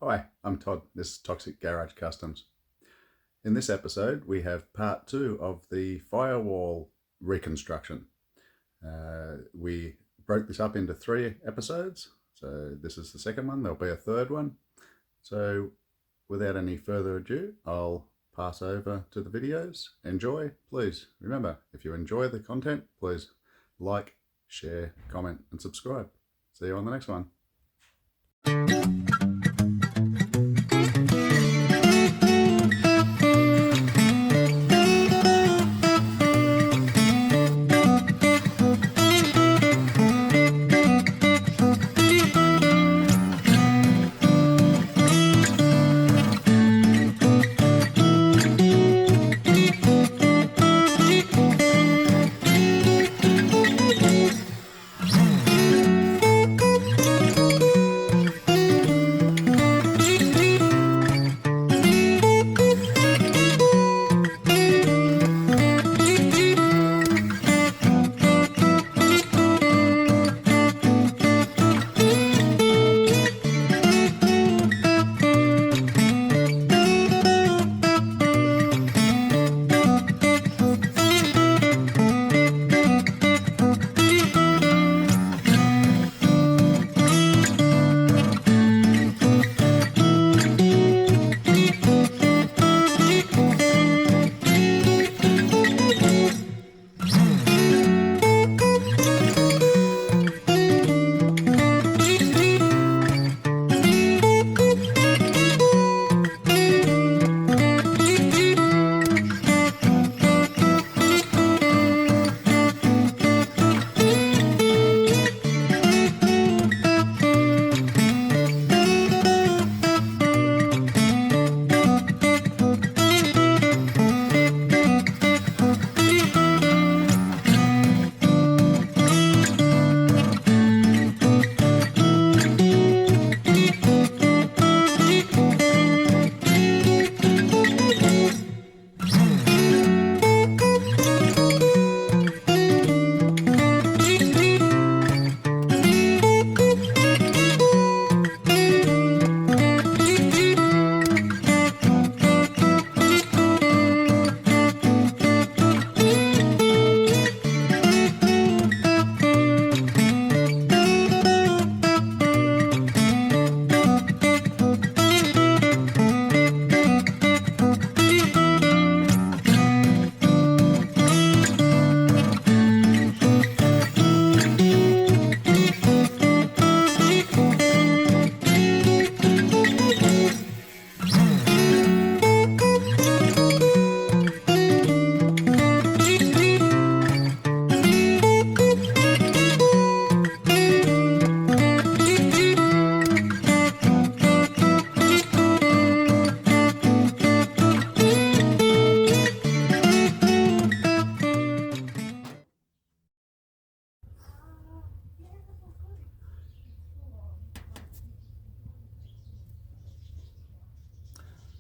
Hi, I'm Todd. This is Toxic Garage Customs. In this episode, we have part 2 of the Firewall reconstruction. We broke this up into 3 episodes, so this is the second one. There'll be a third one. So without any further ado, I'll pass over to the videos. Enjoy. Please remember, if you enjoy the content, please like, share, comment and subscribe. See you on the next one.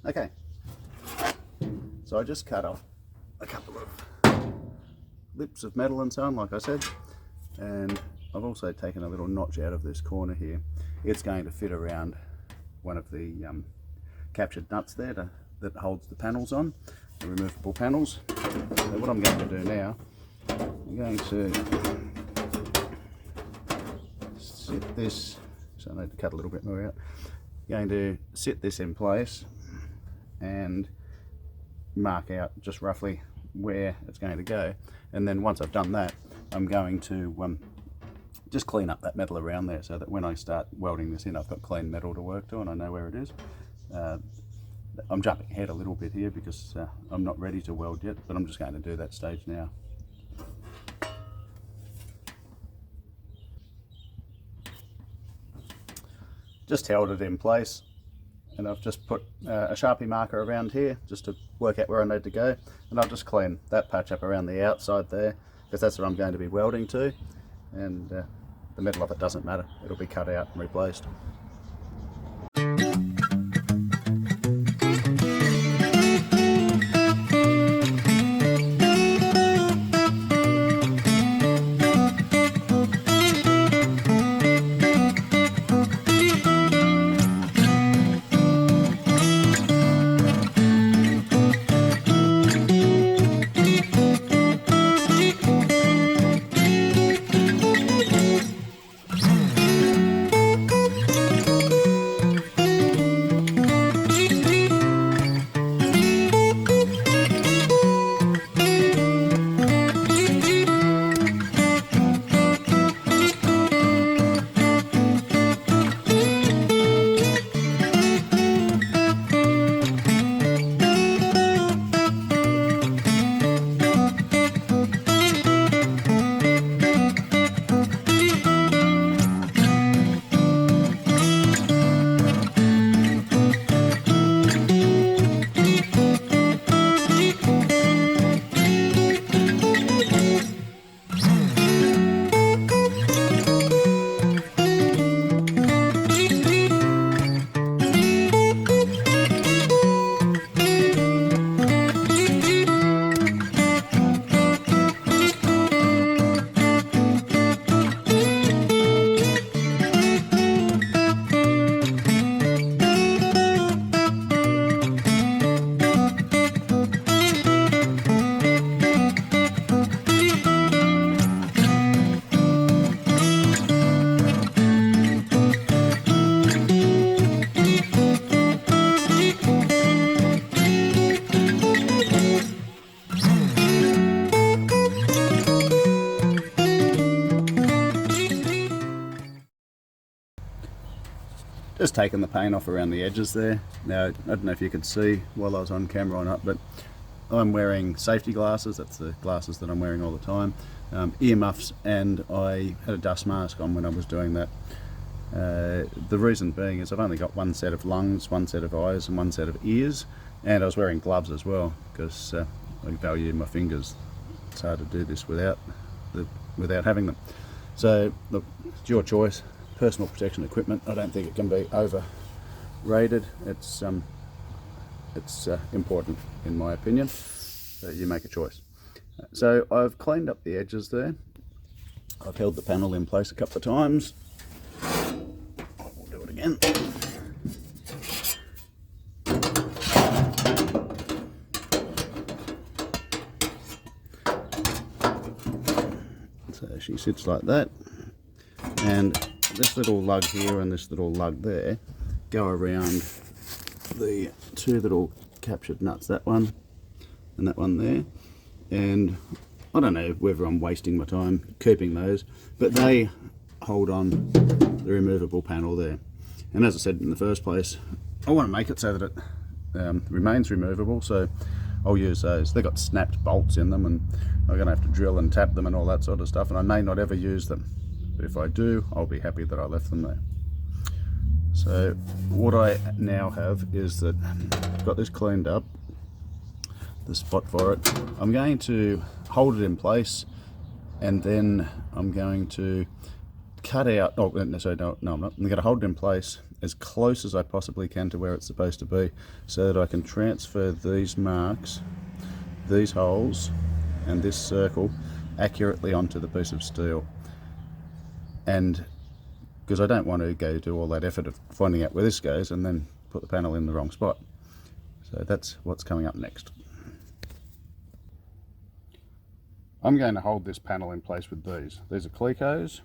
Okay, so I just cut off a couple of lips of metal and so on, like I said, and I've also taken a little notch out of this corner here. It's going to fit around one of the captured nuts there that holds the panels on, the removable panels. So what I'm going to do now, I'm going to sit this, so I need to cut a little bit more out, I'm going to sit this in place and mark out just roughly where it's going to go, and then once I've done that, I'm going to just clean up that metal around there so that when I start welding this in, I've got clean metal to work to and I know where it is. I'm jumping ahead a little bit here because I'm not ready to weld yet, but I'm just going to do that stage now. Just held it in place, and I've just put a Sharpie marker around here just to work out where I need to go, and I'll just clean that patch up around the outside there because that's where I'm going to be welding to, and the middle of it doesn't matter, it'll be cut out and replaced. just taking the paint off around the edges there. Now, I don't know if you could see while I was on camera or not, but I'm wearing safety glasses. That's the glasses that I'm wearing all the time. Earmuffs, and I had a dust mask on when I was doing that. The reason being is I've only got one set of lungs, one set of eyes, and one set of ears, and I was wearing gloves as well because I value my fingers. It's hard to do this without having them. So look, it's your choice. Personal protection equipment, I don't think it can be overrated. It's important in my opinion, so you make a choice. So I've cleaned up the edges there. I've held the panel in place a couple of times. We'll do it again. So she sits like that, and this little lug here and this little lug there go around the two little captured nuts, that one and that one there. And I don't know whether I'm wasting my time keeping those, but they hold on the removable panel there. And as I said in the first place, I want to make it so that it remains removable, so I'll use those. They've got snapped bolts in them, and I'm going to have to drill and tap them and all that sort of stuff, and I may not ever use them, but if I do, I'll be happy that I left them there. So what I now have is that I've got this cleaned up, the spot for it. I'm going to hold it in place, and then I'm going to cut out, oh no, sorry, no I'm not. I'm going to hold it in place as close as I possibly can to where it's supposed to be, so that I can transfer these marks, these holes and this circle accurately onto the piece of steel. And because I don't want to go do all that effort of finding out where this goes and then put the panel in the wrong spot. So that's what's coming up next. I'm going to hold this panel in place with these. These are Clecos,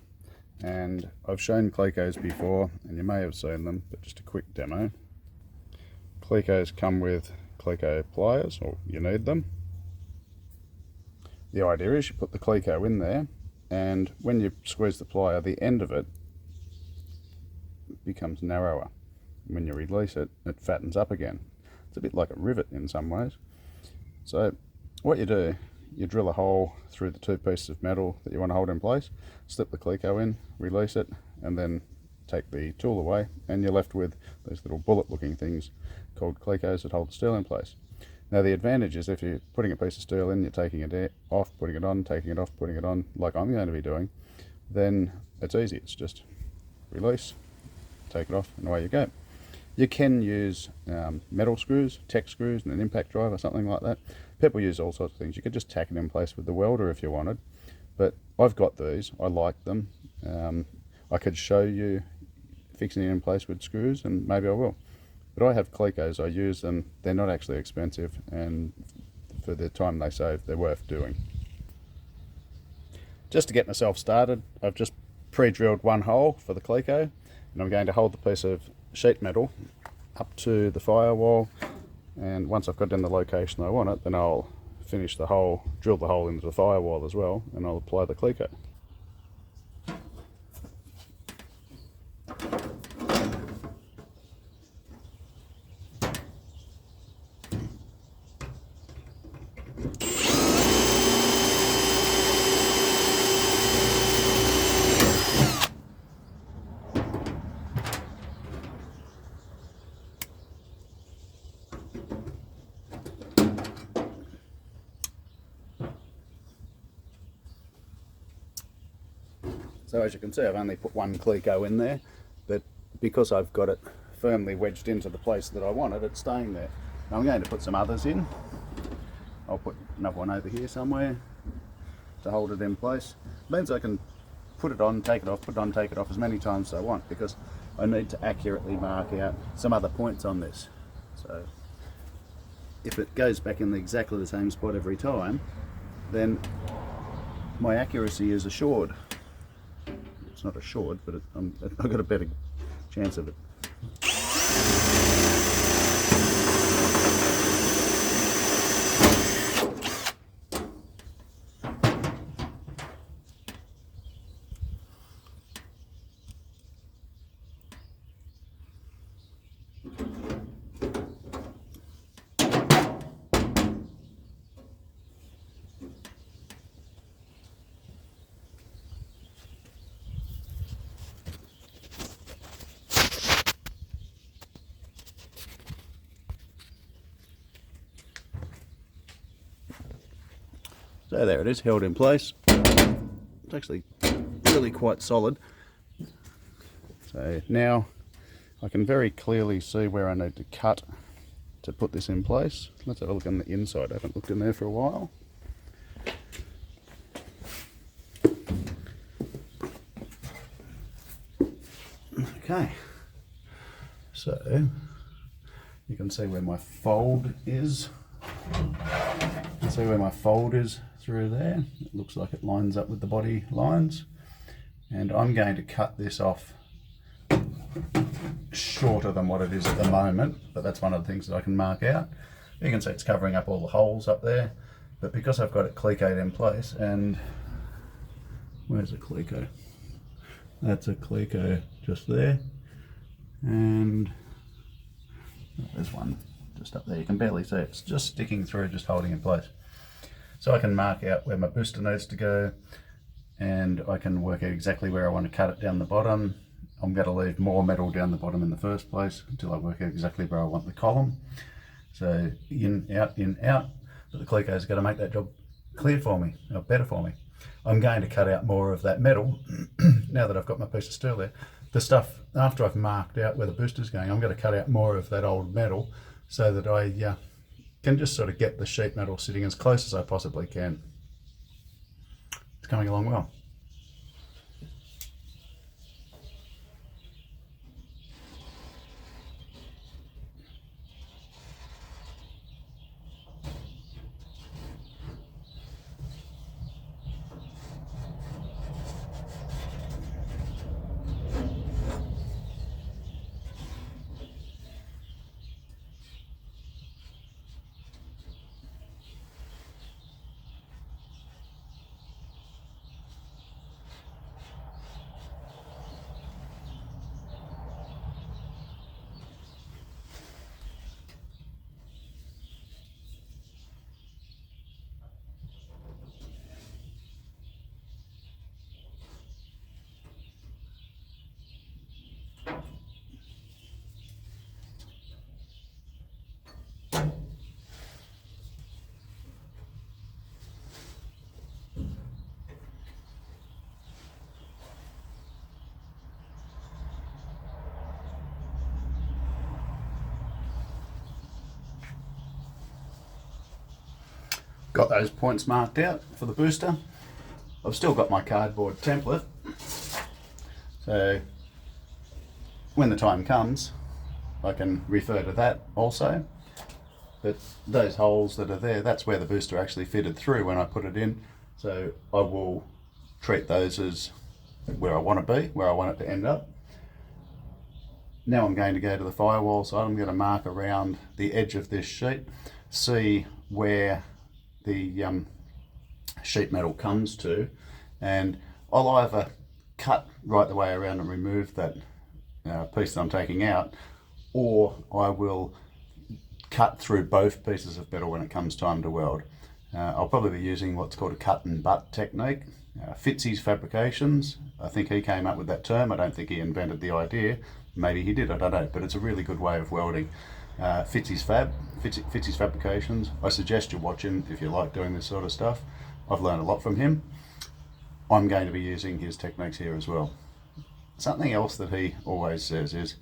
and I've shown Clecos before, and you may have seen them, but just a quick demo. Clecos come with Cleco pliers, or you need them. The idea is you put the Cleco in there, and when you squeeze the plier, the end of it becomes narrower. When you release it, it fattens up again. It's a bit like a rivet in some ways. So what you do, you drill a hole through the two pieces of metal that you want to hold in place, slip the Cleco in, release it, and then take the tool away, and you're left with these little bullet looking things called Clecos that hold the steel in place. Now the advantage is if you're putting a piece of steel in, you're taking it off, putting it on, taking it off, putting it on, like I'm going to be doing, then it's easy. It's just release, take it off, and away you go. You can use metal screws, tech screws, and an impact drive or something like that. People use all sorts of things. You could just tack it in place with the welder if you wanted, but I've got these. I like them. I could show you fixing it in place with screws, and maybe I will. But I have Clecos. I use them. They're not actually expensive, and for the time they save, they're worth doing. Just to get myself started, I've just pre-drilled one hole for the Cleco, and I'm going to hold the piece of sheet metal up to the firewall, and once I've got in the location I want it, then I'll finish the hole, drill the hole into the firewall as well, and I'll apply the Cleco. So as you can see, I've only put one Cleco in there, but because I've got it firmly wedged into the place that I want it, it's staying there. Now I'm going to put some others in. I'll put another one over here somewhere to hold it in place. It means I can put it on, take it off, put it on, take it off as many times as I want, because I need to accurately mark out some other points on this. So if it goes back in exactly the same spot every time, then my accuracy is assured. It's not assured, but I've got a better chance of it. So there it is, held in place. It's actually really quite solid. So now I can very clearly see where I need to cut to put this in place. Let's have a look on the inside. I haven't looked in there for a while. Okay, so you can see where my fold is. You can see where my fold is through there. It looks like it lines up with the body lines. And I'm going to cut this off shorter than what it is at the moment, but that's one of the things that I can mark out. You can see it's covering up all the holes up there, but because I've got it clecoed in place, and where's the cleco? That's a cleco just there, and there's one just up there. You can barely see it. It's just sticking through, just holding in place. So I can mark out where my booster needs to go, and I can work out exactly where I want to cut it down the bottom. I'm going to leave more metal down the bottom in the first place until I work out exactly where I want the column. So in, out, but the cleco's got to make that job clear for me, or better for me. I'm going to cut out more of that metal now that I've got my piece of steel there. The stuff, after I've marked out where the booster's going, I'm going to cut out more of that old metal so that I can just sort of get the sheet metal sitting as close as I possibly can. It's coming along well. Got those points marked out for the booster. I've still got my cardboard template, so when the time comes I can refer to that also. But those holes that are there, that's where the booster actually fitted through when I put it in, so I will treat those as where I want to be, where I want it to end up. Now I'm going to go to the firewall side. I'm going to mark around the edge of this sheet, see where the sheet metal comes to, and I'll either cut right the way around and remove that piece that I'm taking out, or I will cut through both pieces of metal when it comes time to weld. I'll probably be using what's called a cut and butt technique. Fitzy's Fabrications, I think he came up with that term. I don't think he invented the idea. Maybe he did, I don't know, but it's a really good way of welding. Fitzy's Fabrications. I suggest you watch him if you like doing this sort of stuff. I've learned a lot from him. I'm going to be using his techniques here as well. Something else that he always says is,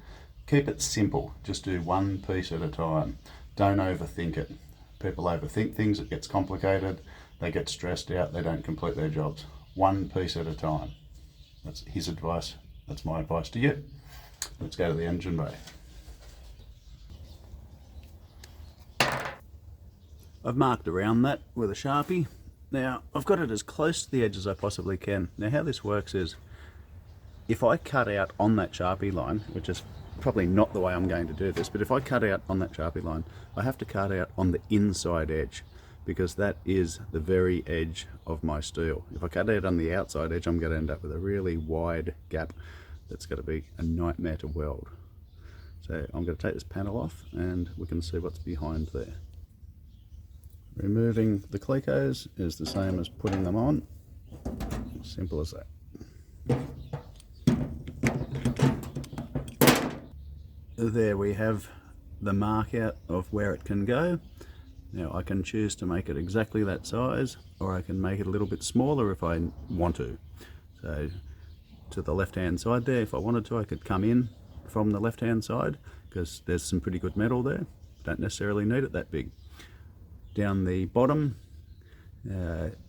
keep it simple. Just do one piece at a time. Don't overthink it. People overthink things, it gets complicated, they get stressed out, they don't complete their jobs. One piece at a time. That's his advice. That's my advice to you. Let's go to the engine bay. I've marked around that with a Sharpie. Now, I've got it as close to the edge as I possibly can. Now, how this works is, if I cut out on that Sharpie line, which is probably not the way I'm going to do this, but if I cut out on that Sharpie line, I have to cut out on the inside edge, because that is the very edge of my steel. If I cut out on the outside edge, I'm going to end up with a really wide gap that's going to be a nightmare to weld. So I'm going to take this panel off and we can see what's behind there. Removing the clecos is the same as putting them on. Simple as that. There we have the mark out of where it can go. Now I can choose to make it exactly that size, or I can make it a little bit smaller if I want to. So to the left hand side there, if I wanted to, I could come in from the left hand side because there's some pretty good metal there. Don't necessarily need it that big. Down the bottom,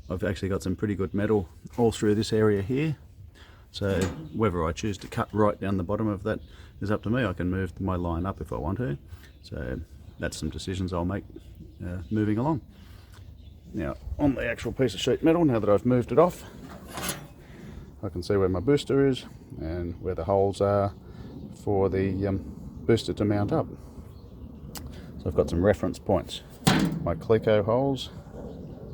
I've actually got some pretty good metal all through this area here. So whether I choose to cut right down the bottom of that is up to me. I can move my line up if I want to. So that's some decisions I'll make moving along. Now on the actual piece of sheet metal, now that I've moved it off, I can see where my booster is and where the holes are for the booster to mount up. So I've got some reference points. My Cleco holes,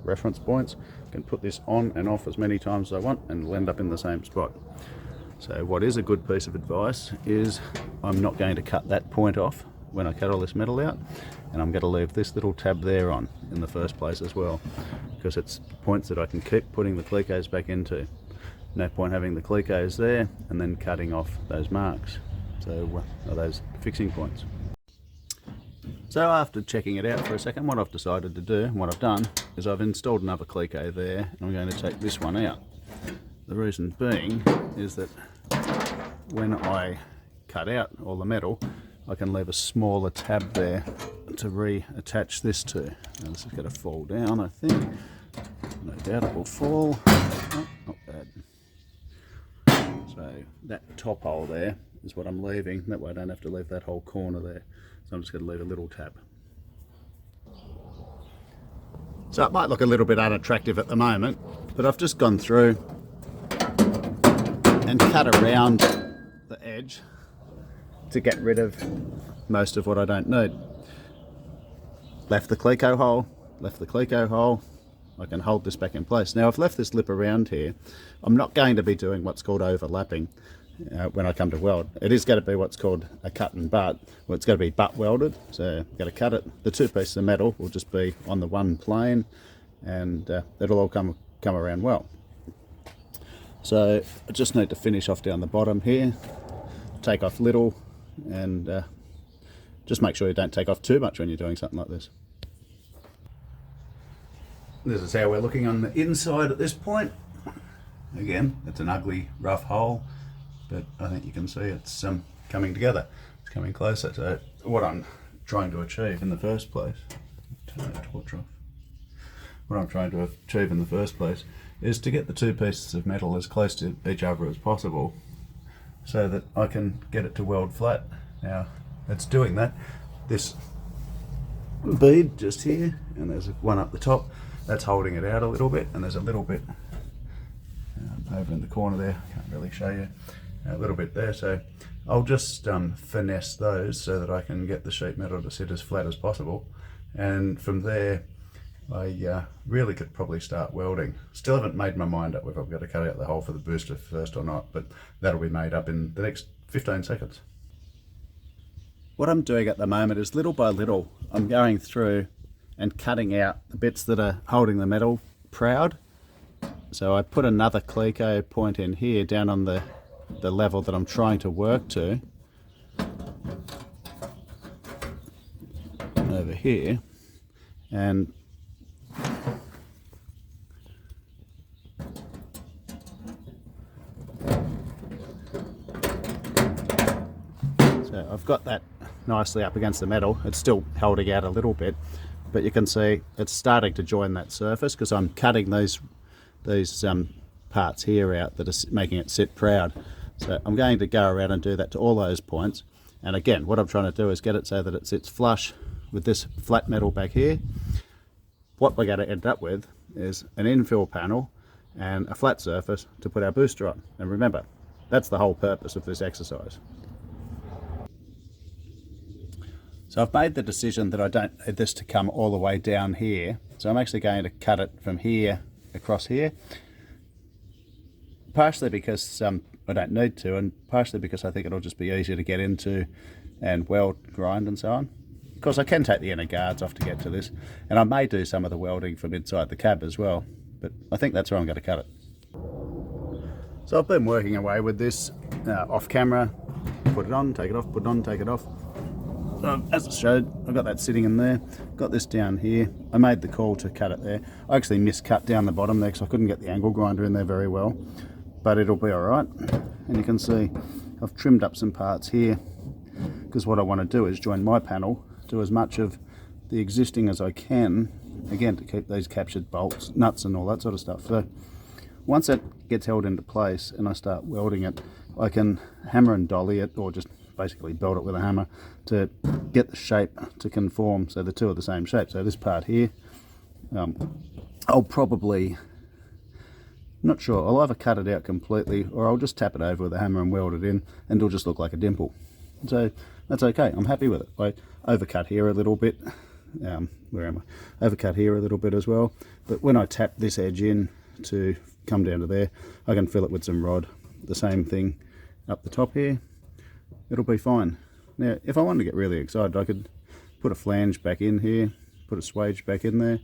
reference points. I can put this on and off as many times as I want and it'll end up in the same spot. So what is a good piece of advice is I'm not going to cut that point off when I cut all this metal out, and I'm going to leave this little tab there on in the first place as well, because it's points that I can keep putting the Clecos back into. No point having the Clecos there and then cutting off those marks, so those fixing points. So after checking it out for a second, what I've decided to do, and what I've done, is I've installed another Cleco there, and I'm going to take this one out. The reason being is that when I cut out all the metal, I can leave a smaller tab there to reattach this to. Now this is going to fall down, I think. No doubt it will fall. Oh, not bad. So that top hole there is what I'm leaving. That way I don't have to leave that whole corner there. So I'm just going to leave a little tab. So it might look a little bit unattractive at the moment, but I've just gone through and cut around the edge to get rid of most of what I don't need. Left the Cleco hole, left the Cleco hole. I can hold this back in place. Now I've left this lip around here. I'm not going to be doing what's called overlapping when I come to weld. It is going to be what's called a cut and butt. Well, it's going to be butt welded, so I'm going to cut it. The two pieces of metal will just be on the one plane, and it'll all come around well. So I just need to finish off down the bottom here, take off little, and just make sure you don't take off too much when you're doing something like this. This is how we're looking on the inside at this point. Again, it's an ugly, rough hole, but I think you can see it's coming together. It's coming closer. So what I'm trying to achieve in the first place, turn that torch off. What I'm trying to achieve in the first place is to get the two pieces of metal as close to each other as possible so that I can get it to weld flat. Now it's doing that. This bead just here, and there's one up the top, that's holding it out a little bit, and there's a little bit over in the corner there, I can't really show you, a little bit there. So I'll just finesse those so that I can get the sheet metal to sit as flat as possible, and from there I really could probably start welding. Still haven't made my mind up whether I've got to cut out the hole for the booster first or not, but that'll be made up in the next 15 seconds. What I'm doing at the moment is little by little I'm going through and cutting out the bits that are holding the metal proud. So I put another Cleco point in here down on the level that I'm trying to work to over here, and so I've got that nicely up against the metal. It's still holding out a little bit, but you can see it's starting to join that surface because I'm cutting these parts here out that are making it sit proud. So I'm going to go around and do that to all those points, and again what I'm trying to do is get it so that it sits flush with this flat metal back here. What we're going to end up with is an infill panel and a flat surface to put our booster on, and remember, that's the whole purpose of this exercise. So I've made the decision that I don't need this to come all the way down here, so I'm actually going to cut it from here across here, partially because I don't need to, and partially because I think it'll just be easier to get into and weld, grind and so on. Of course I can take the inner guards off to get to this, and I may do some of the welding from inside the cab as well, but I think that's where I'm going to cut it. So I've been working away with this off camera, put it on, take it off, put it on, take it off. as I showed, I've got that sitting in there, got this down here. I made the call to cut it there. I actually miscut down the bottom there because I couldn't get the angle grinder in there very well, but it'll be all right. And you can see I've trimmed up some parts here because what I want to do is join my panel, do as much of the existing as I can, again to keep these captured bolts, nuts and all that sort of stuff. So once it gets held into place and I start welding it, I can hammer and dolly it, or just basically belt it with a hammer to get the shape to conform so the two are the same shape. So this part here, I'll probably, not sure, I'll either cut it out completely or I'll just tap it over with a hammer and weld it in and it'll just look like a dimple. So that's okay, I'm happy with it. I overcut here a little bit, where am I? Overcut here a little bit as well, but when I tap this edge in to come down to there, I can fill it with some rod. The same thing up the top here, it'll be fine. Now if I wanted to get really excited, I could put a flange back in here, put a swage back in there.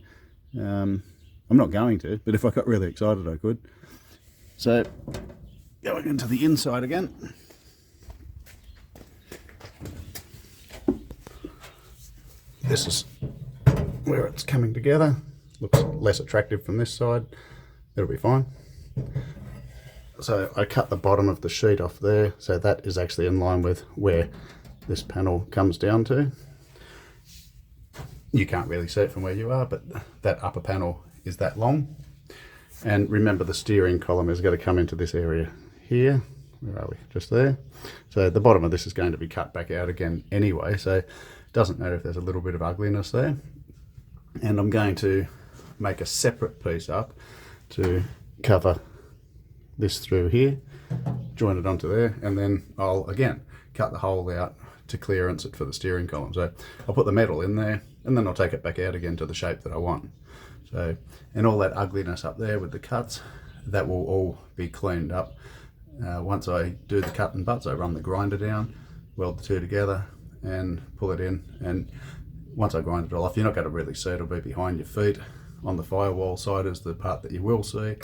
I'm not going to, but if I got really excited I could. So going into the inside again, this is where it's coming together. Looks less attractive from this side, it'll be fine. So I cut the bottom of the sheet off there, so that is actually in line with where this panel comes down to. You can't really see it from where you are, but that upper panel is that long. And remember, the steering column is going to come into this area here. Where are we? Just there. So the bottom of this is going to be cut back out again anyway, so it doesn't matter if there's a little bit of ugliness there. And I'm going to make a separate piece up to cover this through here, join it onto there, and then I'll again cut the hole out to clearance it for the steering column. So I'll put the metal in there and then I'll take it back out again to the shape that I want. So, and all that ugliness up there with the cuts, that will all be cleaned up. Once I do the cut and butts, I run the grinder down, weld the two together and pull it in, and once I grind it all off, you're not going to really see it, it'll be behind your feet. On the firewall side is the part that you will see.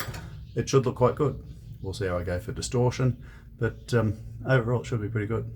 It should look quite good. We'll see how I go for distortion, but overall it should be pretty good.